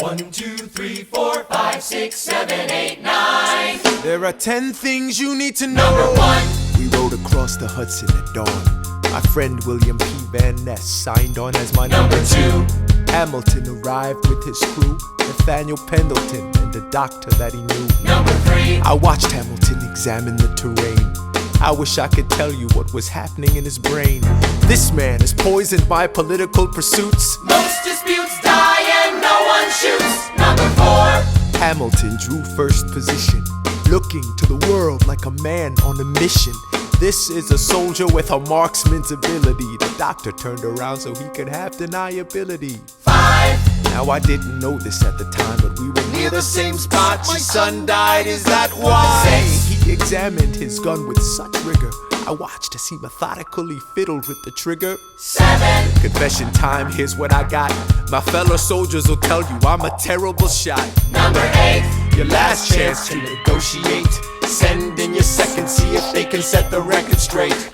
1, 2, 3, 4, 5, 6, 7, 8, 9. There are 10 things you need to know. Number 1. We rode across the Hudson at dawn. My friend William P. Van Ness signed on as my Number 2. Hamilton arrived with his crew, Nathaniel Pendleton and the doctor that he knew. Number 3. I watched Hamilton examine the terrain. I wish I could tell you what was happening in his brain. This man is poisoned by political pursuits. Most disputes die and no one shoots. Number 4. Hamilton drew first position, looking to the world like a man on a mission. This is a soldier with a marksman's ability. The doctor turned around so he could have deniability. 5. Now I didn't know this at the time, but we were near the same spot. My son died, is that why? 6. He examined his gun with such rigor. I watched as he methodically fiddled with the trigger. 7. Confession time, here's what I got. My fellow soldiers will tell you I'm a terrible shot. Number 8. Your last chance to negotiate. Send in your second, see if they can set the record straight.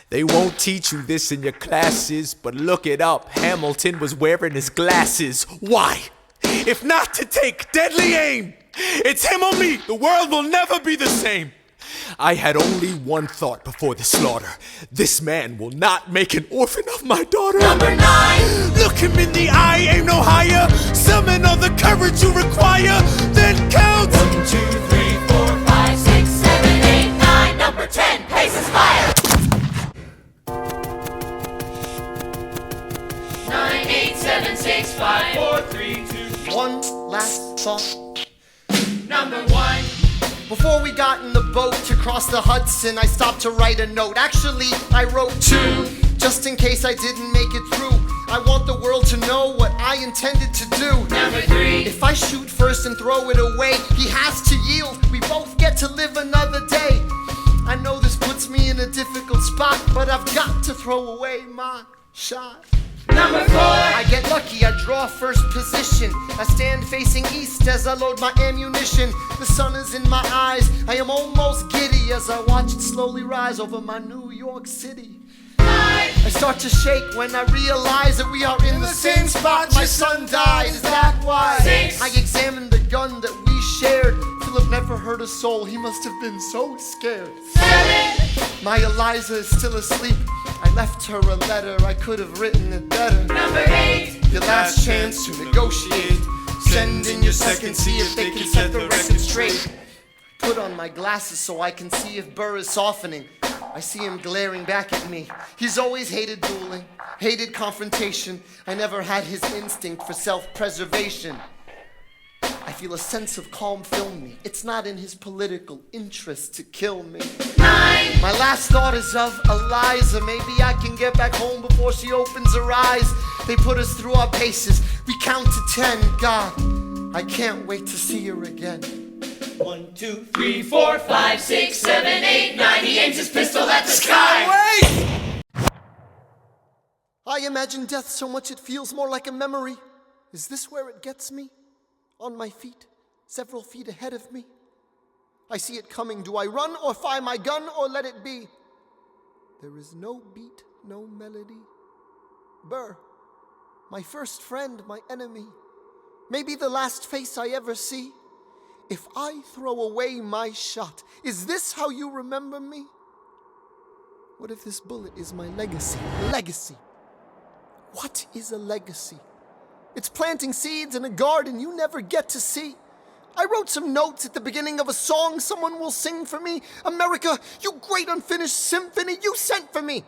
They won't teach you this in your classes, but look it up. Hamilton was wearing his glasses. Why? If not to take deadly aim. It's him or me. The world will never be the same. I had only one thought before the slaughter. This man will not make an orphan of my daughter. Number 9. Look him in the eye, aim no higher. Summon all the courage you require. Then count. 1, 2, 3, 4, 5, 6, 7, 8, 9. Number 10. Paces fire. 9, 8, 7, 6, 5, 4, 3, 2. One last thought. Number 1. Before we got in the boat to cross the Hudson, I stopped to write a note. Actually, I wrote 2, just in case I didn't make it through. I want the world to know what I intended to do. Number 3. If I shoot first and throw it away, he has to yield. We both get to live another day. I know this puts me in a difficult spot, but I've got to throw away my shot. Number 4. I get lucky, I draw first position. I stand facing east as I load my ammunition. The sun is in my eyes, I am almost giddy as I watch it slowly rise over my New York City. 5. I start to shake when I realize that we are in the same spot. My son died, is that why? 6. I examine the gun that we shared. Philip never hurt a soul, he must have been so scared. 7. My Eliza is still asleep. I left her a letter, I could have written it better. Number 8. Your last chance to negotiate. Send in your second, see if they can set the record straight. Put on my glasses so I can see if Burr is softening. I see him glaring back at me. He's always hated dueling, hated confrontation. I never had his instinct for self-preservation. I feel a sense of calm fill me. It's not in his political interest to kill me. 9. My last thought is of Eliza. Maybe I can get back home before she opens her eyes. They put us through our paces. We count to 10. God, I can't wait to see her again. 1, 2, 3, 4, 5, 6, 7, 8, 9. He aims his pistol at the sky. I imagine death so much it feels more like a memory. Is this where it gets me? On my feet, several feet ahead of me. I see it coming. Do I run or fire my gun or let it be? There is no beat, no melody. Burr, my first friend, my enemy. Maybe the last face I ever see. If I throw away my shot, is this how you remember me? What if this bullet is my legacy? Legacy. What is a legacy? It's planting seeds in a garden you never get to see. I wrote some notes at the beginning of a song someone will sing for me. America, you great unfinished symphony you sent for me.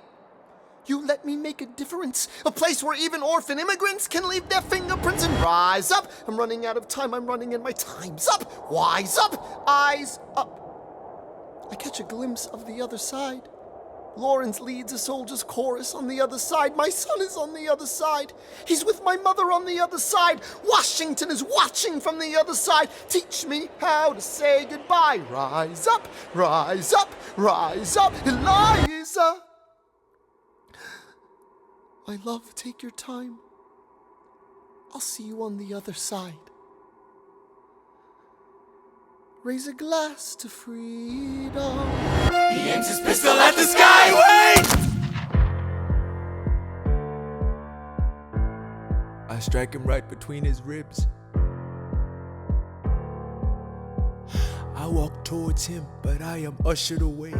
You let me make a difference, a place where even orphan immigrants can leave their fingerprints and rise up. I'm running out of time, I'm running and my time's up. Wise up, eyes up. I catch a glimpse of the other side. Lawrence leads a soldier's chorus on the other side. My son is on the other side. He's with my mother on the other side. Washington is watching from the other side. Teach me how to say goodbye. Rise up, rise up, rise up, Eliza. My love, take your time. I'll see you on the other side. Raise a glass to freedom. He aims his pistol at the sky. Wait! I strike him right between his ribs. I walk towards him, but I am ushered away.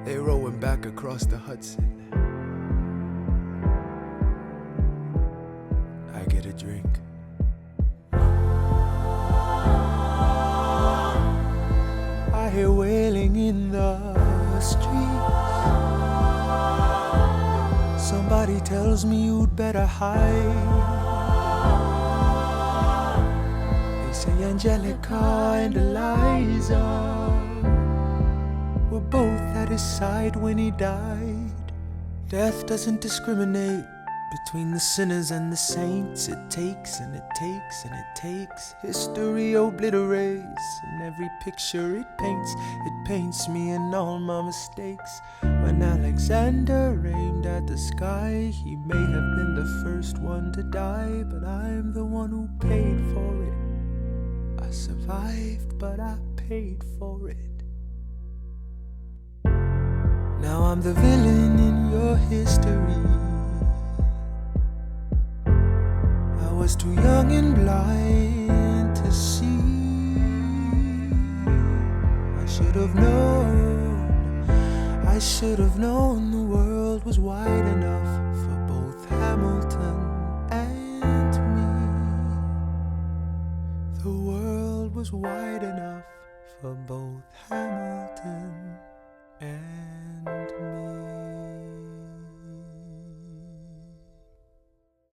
They row him back across the Hudson. I get a drink. I hear wailing in the streets. Somebody tells me you'd better hide. They say Angelica and Eliza were both at his side when he died. Death doesn't discriminate between the sinners and the saints. It takes and it takes and it takes. History obliterates, and every picture it paints me and all my mistakes. When Alexander aimed at the sky, he may have been the first one to die, but I'm the one who paid for it. I survived, but I paid for it. Now I'm the villain in your history. I was too young and blind to see. I should have known the world was wide enough for both Hamilton and me. The world was wide enough for both Hamilton and me.